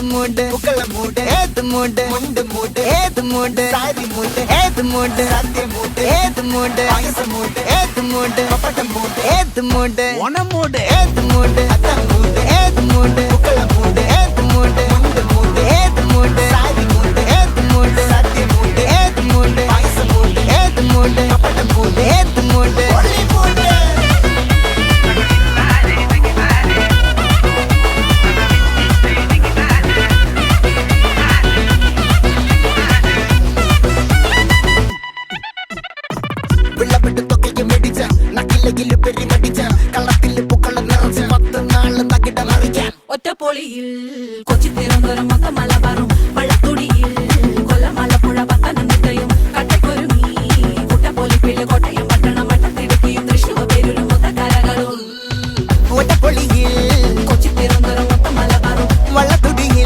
മൂട് മുക്കള മൂട് ഏത് മൂട് മുണ്ട് മൂട് ഏത് മൂട് സാരി മൂട് ഏത് മൂട് സത്യ മൂട് ഏത് മൂട് പായസ മൂട് ഏത് മൂട് പപ്പടം മൂട് ഏത് മൂട് ഓണം മൂട് ഏത് മൂട് അത്തം മൂട് ഏത് മൂട് മുക്കള മൂട് ഏത് മൂട് മുണ്ട് മൂട് ഏത് മൂട് സാരി മൂട് ഏത് മൂട് സത്യ മൂട് ഏത് മൂട് പായസ മൂട് ഏത് മൂട് പപ്പടം മൂട് ഏത് മൂട് ഒറ്റപ്പൊളിയിൽ കൊച്ചി തിരുവനന്തപുരം മൊത്തം മലബാറും വള്ളത്തുടിയിൽ